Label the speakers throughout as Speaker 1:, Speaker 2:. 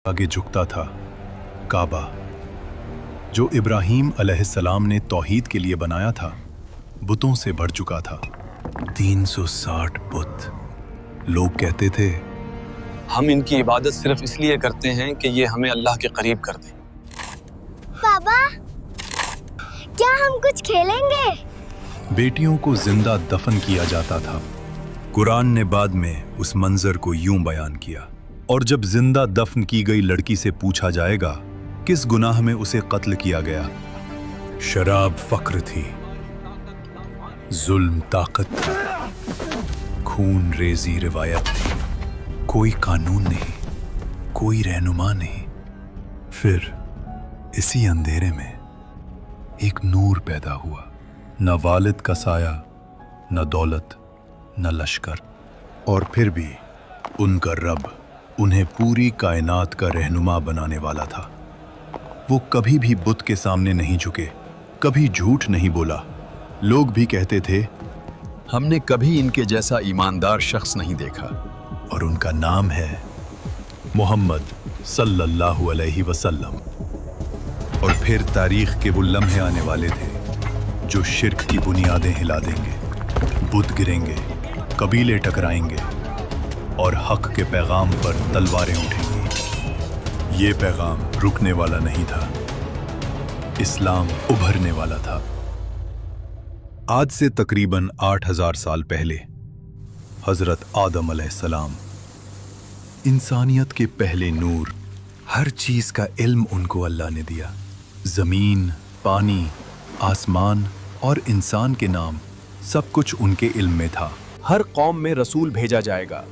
Speaker 1: आगे झुकता था काबा, जो इब्राहीम अलैहिस्सलाम ने तौहीद के लिए बनाया था, बुतों से भर चुका था। 360 बुत। लोग कहते थे,
Speaker 2: हम इनकी इबादत सिर्फ इसलिए करते हैं कि ये हमें अल्लाह के करीब कर दें।
Speaker 3: पापा, क्या हम कुछ खेलेंगे?
Speaker 1: बेटियों को जिंदा दफन किया जाता था। कुरान ने बाद में उस मंजर को यूं बयान किया, और जब जिंदा दफन की गई लड़की से पूछा जाएगा किस गुनाह में उसे कत्ल किया गया, शराब फक्र थी, जुल्म ताकत था, खून रेजी रिवायत थी। कोई कानून नहीं, कोई रहनुमा नहीं। फिर इसी अंधेरे में एक नूर पैदा हुआ। न वालिद का साया, न दौलत, न लश्कर, और फिर भी उनका रब उन्हें पूरी कायनात का रहनुमा बनाने वाला था। वो कभी भी बुत के सामने नहीं झुके, कभी झूठ नहीं बोला। लोग भी कहते थे,
Speaker 4: हमने कभी इनके जैसा ईमानदार शख्स नहीं देखा।
Speaker 1: और उनका नाम है मोहम्मद सल्लल्लाहु अलैहि वसल्लम। और फिर तारीख के वो लम्हे आने वाले थे जो शिर्क की बुनियादें हिला देंगे। बुत गिरेंगे, कबीले टकराएंगे, और हक के पैगाम पर तलवारें उठेंगी। ये पैगाम रुकने वाला नहीं था, इस्लाम उभरने वाला था। आज से तकरीबन 8000 साल पहले हजरत आदम अलैहिस्सलाम, इंसानियत के पहले नूर, हर चीज का इल्म उनको अल्लाह ने दिया। जमीन, पानी, आसमान और इंसान के नाम, सब कुछ उनके इल्म में था।
Speaker 5: हर कौम में रसूल भेजा जाएगा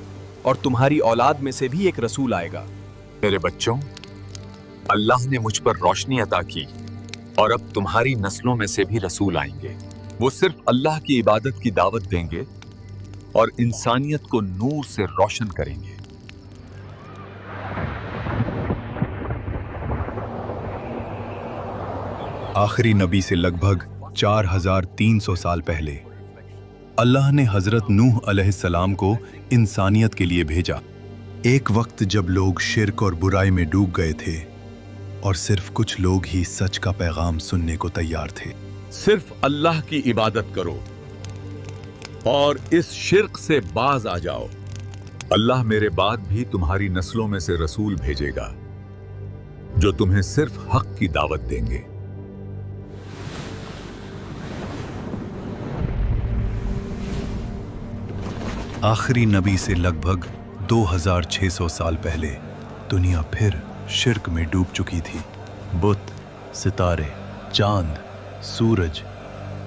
Speaker 5: और तुम्हारी औलाद में से भी एक रसूल आएगा।
Speaker 4: मेरे बच्चों, अल्लाह ने मुझ पर रोशनी अता की और अब तुम्हारी नस्लों में से भी रसूल आएंगे। वो सिर्फ अल्लाह की इबादत की दावत देंगे और इंसानियत को नूर से रोशन करेंगे।
Speaker 1: आखिरी नबी से लगभग 4300 साल पहले अल्लाह ने हजरत नूह अलैहिस्सलाम को इंसानियत के लिए भेजा। एक वक्त जब लोग शिर्क और बुराई में डूब गए थे और सिर्फ कुछ लोग ही सच का पैगाम सुनने को तैयार थे।
Speaker 6: सिर्फ अल्लाह की इबादत करो और इस शिर्क से बाज आ जाओ।
Speaker 4: अल्लाह मेरे बाद भी तुम्हारी नस्लों में से रसूल भेजेगा जो तुम्हें सिर्फ हक की दावत देंगे।
Speaker 1: आखिरी नबी से लगभग 2600 साल पहले दुनिया फिर शिर्क में डूब चुकी थी। बुत, सितारे, चांद, सूरज,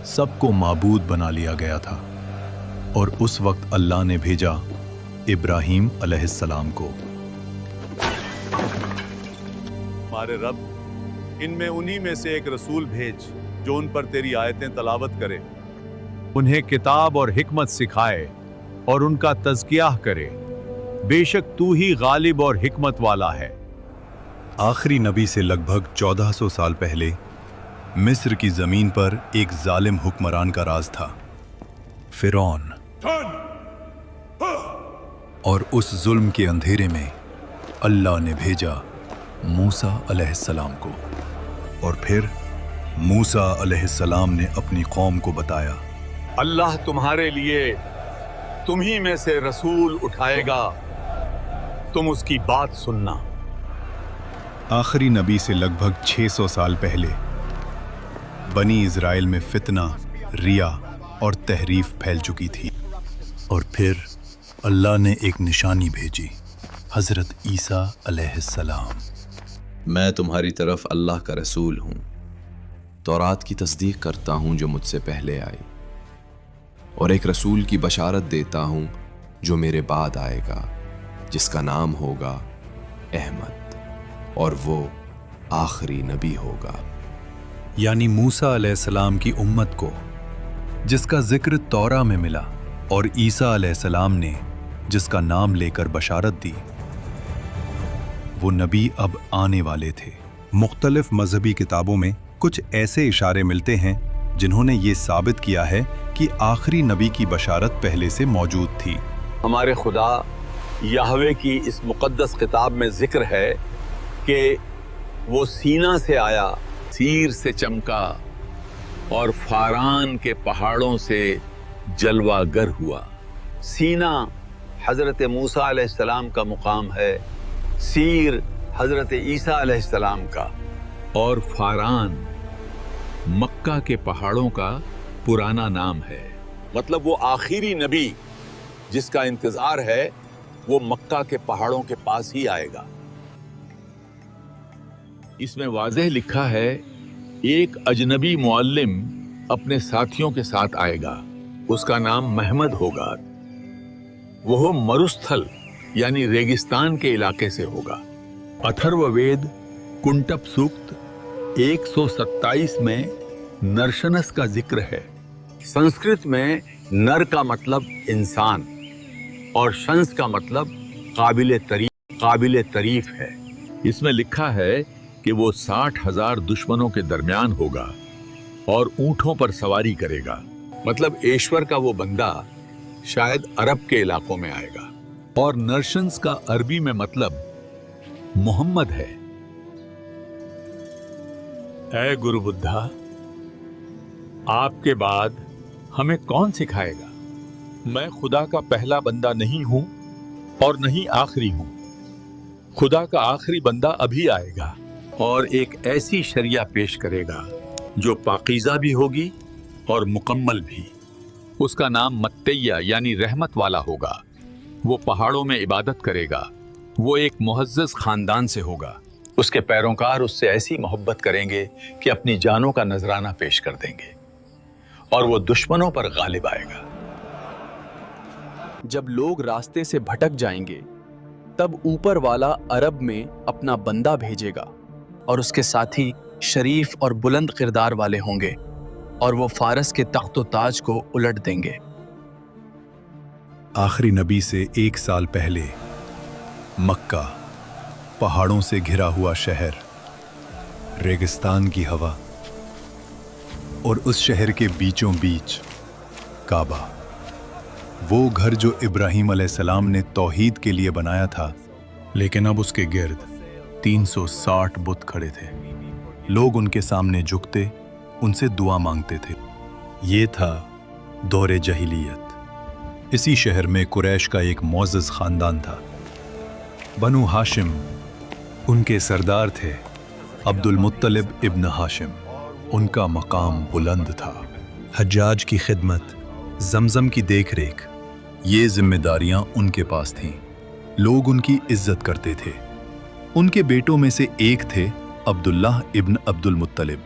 Speaker 1: सबको माबूद बना लिया गया था। और उस वक्त अल्लाह ने भेजा इब्राहीम अलैहिस्सलाम को।
Speaker 6: हमारे रब, इनमें उन्हीं में से एक रसूल भेज जो उन पर तेरी आयतें तलावत करे, उन्हें किताब और हिकमत सिखाए और उनका तज़किया करे। बेशक तू ही गालिब और हिकमत वाला है।
Speaker 1: आखिरी नबी से लगभग 1400 साल पहले मिस्र की जमीन पर एक जालिम हुक्मरान का राज था, फिरौन। और उस जुल्म के अंधेरे में अल्लाह ने भेजा मूसा अलैहिस्सलाम को। और फिर मूसा अलैहिस्सलाम ने अपनी कौम को बताया,
Speaker 6: अल्लाह तुम्हारे लिए तुम्ही में से रसूल उठाएगा, तुम उसकी बात सुनना।
Speaker 1: आखिरी नबी से लगभग 600 साल पहले बनी इज़राइल में फितना, रिया और तहरीफ फैल चुकी थी। और फिर अल्लाह ने एक निशानी भेजी, हजरत ईसा अलैहिस्सलाम।
Speaker 7: मैं तुम्हारी तरफ अल्लाह का रसूल हूँ। तौरात की तस्दीक करता हूँ जो मुझसे पहले आई, और एक रसूल की बशारत देता हूँ जो मेरे बाद आएगा, जिसका नाम होगा अहमद, और वो आखिरी नबी होगा।
Speaker 1: यानी मूसा अलैहिस्सलाम की उम्मत को, जिसका जिक्र तौरा में मिला, और ईसा अलैहिस्सलाम ने जिसका नाम लेकर बशारत दी, वो नबी अब आने वाले थे। मुख्तलिफ मजहबी किताबों में कुछ ऐसे इशारे मिलते हैं जिन्होंने ये साबित किया है कि आखिरी नबी की बशारत पहले से मौजूद थी।
Speaker 6: हमारे खुदा याहवे की इस मुक़द्दस किताब में जिक्र है
Speaker 4: کہ وہ سینا سے آیا، سیر سے چمکا اور فاران کے پہاڑوں سے جلوہ گر ہوا۔ سینا حضرت موسیٰ علیہ السلام کا مقام ہے، سیر حضرت عیسیٰ علیہ السلام کا، اور فاران مکہ کے پہاڑوں کا پرانا نام ہے۔ مطلب وہ آخری نبی جس کا انتظار ہے وہ مکہ کے پہاڑوں کے پاس ہی آئے گا۔ اس میں واضح لکھا ہے ایک اجنبی معلم اپنے ساتھیوں کے ساتھ آئے گا، اس کا نام محمد ہوگا، وہ مروستھل یعنی ریگستان کے علاقے سے ہوگا۔ اتھرو وید کنٹپ سوکت 127 میں نرشنس کا ذکر ہے۔ سنسکرت میں نر کا مطلب انسان اور شنس کا مطلب قابل تعریف ہے۔ اس میں لکھا ہے کہ وہ 60,000 دشمنوں کے درمیان ہوگا اور اونٹوں پر سواری کرے گا۔ مطلب ایشور کا وہ بندہ شاید عرب کے علاقوں میں آئے گا۔ اور نرشنس کا عربی میں مطلب محمد ہے۔ اے گرو بدھا، آپ کے بعد ہمیں کون سکھائے گا؟ میں خدا کا پہلا بندہ نہیں ہوں اور نہیں آخری ہوں۔ خدا کا آخری بندہ ابھی آئے گا اور ایک ایسی شریعہ پیش کرے گا جو پاکیزہ بھی ہوگی اور مکمل بھی۔ اس کا نام متیہ یعنی رحمت والا ہوگا۔ وہ پہاڑوں میں عبادت کرے گا۔ وہ ایک معزز خاندان سے ہوگا۔ اس کے پیروکار اس سے ایسی محبت کریں گے کہ اپنی جانوں کا نذرانہ پیش کر دیں گے اور وہ دشمنوں پر غالب آئے گا۔
Speaker 5: جب لوگ راستے سے بھٹک جائیں گے تب اوپر والا عرب میں اپنا بندہ بھیجے گا اور اس کے ساتھی شریف اور بلند کردار والے ہوں گے اور وہ فارس کے تخت و تاج کو الٹ دیں گے۔
Speaker 1: آخری نبی سے 1 سال پہلے مکہ، پہاڑوں سے گھرا ہوا شہر، ریگستان کی ہوا اور اس شہر کے بیچوں بیچ کعبہ، وہ گھر جو ابراہیم علیہ السلام نے توحید کے لیے بنایا تھا، لیکن اب اس کے گرد 360 بت کھڑے تھے۔ لوگ ان کے سامنے جھکتے، ان سے دعا مانگتے تھے۔ یہ تھا دور جاہلیت۔ اسی شہر میں قریش کا ایک معزز خاندان تھا، بنو ہاشم۔ ان کے سردار تھے عبد المطلب ابن ہاشم۔ ان کا مقام بلند تھا۔ حجاج کی خدمت، زمزم کی دیکھ ریکھ، یہ ذمہ داریاں ان کے پاس تھیں۔ لوگ ان کی عزت کرتے تھے۔ ان کے بیٹوں میں سے ایک تھے عبداللہ ابن عبد المطلب،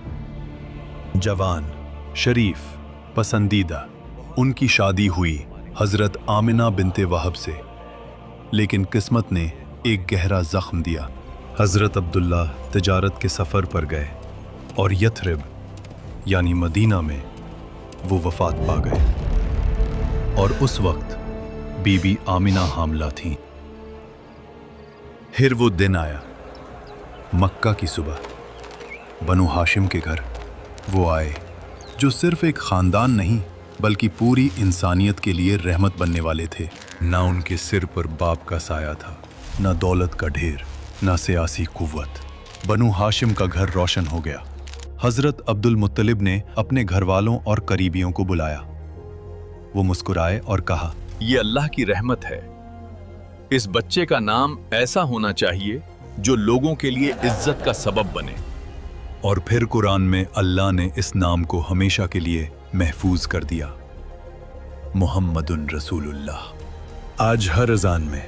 Speaker 1: جوان، شریف، پسندیدہ۔ ان کی شادی ہوئی حضرت آمنہ بنت وہب سے، لیکن قسمت نے ایک گہرا زخم دیا۔ حضرت عبداللہ تجارت کے سفر پر گئے اور یثرب یعنی مدینہ میں وہ وفات پا گئے، اور اس وقت بی بی آمنہ حاملہ تھیں۔ پھر وہ دن آیا، مکہ کی صبح، بنو ہاشم کے گھر وہ آئے جو صرف ایک خاندان نہیں بلکہ پوری انسانیت کے لیے رحمت بننے والے تھے۔ نہ ان کے سر پر باپ کا سایہ تھا، نہ دولت کا ڈھیر، نہ سیاسی قوت۔ بنو ہاشم کا گھر روشن ہو گیا۔ حضرت عبد المطلب نے اپنے گھر والوں اور قریبیوں کو بلایا۔ وہ مسکرائے اور کہا،
Speaker 5: یہ اللہ کی رحمت ہے۔ اس بچے کا نام ایسا ہونا چاہیے جو لوگوں کے لیے عزت کا سبب بنے۔
Speaker 1: اور پھر قرآن میں اللہ نے اس نام کو ہمیشہ کے لیے محفوظ کر دیا، محمد رسول اللہ۔ آج ہر اذان میں،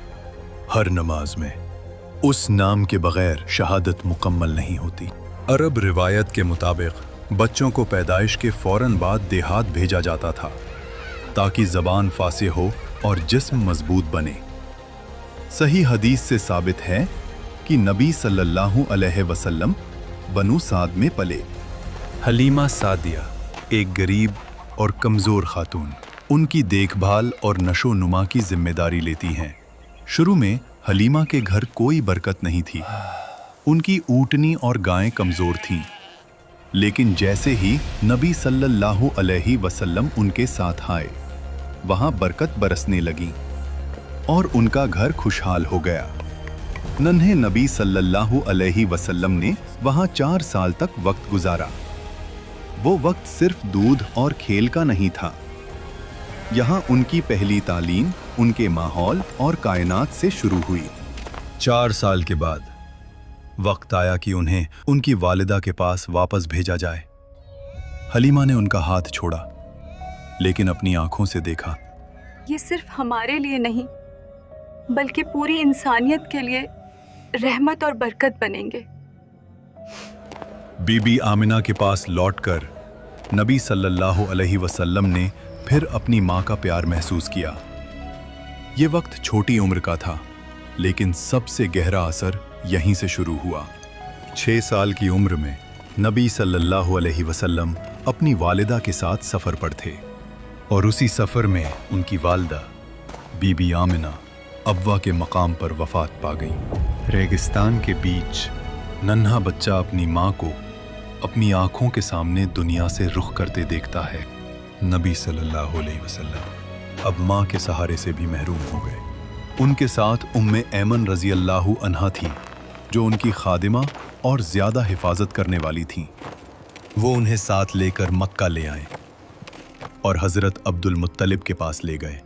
Speaker 1: ہر نماز میں اس نام کے بغیر شہادت مکمل نہیں ہوتی۔ عرب روایت کے مطابق بچوں کو پیدائش کے فوراً بعد دیہات بھیجا جاتا تھا تاکہ زبان فصیح ہو اور جسم مضبوط بنے۔ صحیح حدیث سے ثابت ہے کہ نبی صلی اللہ علیہ وسلم بنو سعد میں پلے۔ حلیمہ سعدیہ ایک غریب اور کمزور خاتون ان کی دیکھ بھال اور نشو و نما کی ذمہ داری لیتی ہیں۔ شروع میں حلیمہ کے گھر کوئی برکت نہیں تھی۔ ان کی اونٹنی اور گائیں کمزور تھیں، لیکن جیسے ہی نبی صلی اللہ علیہ وسلم ان کے ساتھ آئے، وہاں برکت برسنے لگی اور ان کا گھر خوشحال ہو گیا۔ नन्हे नबी सल्लल्लाहु अलैहि वसल्लम ने वहां 4 साल तक वक्त गुजारा। वो वक्त सिर्फ दूध और खेल का नहीं था। यहाँ उनकी पहली तालीम उनके माहौल और कायनात से शुरू हुई। 4 साल के बाद वक्त आया कि उन्हें उनकी वालिदा के पास वापस भेजा जाए। हलीमा ने उनका हाथ छोड़ा, लेकिन अपनी आंखों से देखा।
Speaker 8: ये सिर्फ हमारे लिए नहीं बल्कि पूरी इंसानियत के लिए रहमत और बरकत बनेंगे।
Speaker 1: बीबी आमिना के पास लौटकर नबी सल्लल्लाहु अलैहि वसल्लम ने फिर अपनी माँ का प्यार महसूस किया। ये वक्त छोटी उम्र का था, लेकिन सबसे गहरा असर यहीं से शुरू हुआ। 6 साल की उम्र में नबी सल्लल्लाहु अलैहि वसल्लम अपनी वालिदा के साथ सफ़र पर थे, और उसी सफ़र में उनकी वालिदा बीबी आमिना अब्वा के मकाम पर वफ़ात पा गई। रेगिस्तान के बीच नन्हा बच्चा अपनी माँ को अपनी आँखों के सामने दुनिया से रुख करते देखता है। नबी सल्लल्लाहु अलैहि वसल्लम अब माँ के सहारे से भी महरूम हो गए। उनके साथ उम्मे ऐमन रज़ी अल्लाहु अन्हा थी, जो उनकी खादिमा और ज़्यादा हिफाजत करने वाली थीं। वो उन्हें साथ लेकर मक्का ले आए और हज़रत अब्दुल मुत्तलिब के पास ले गए।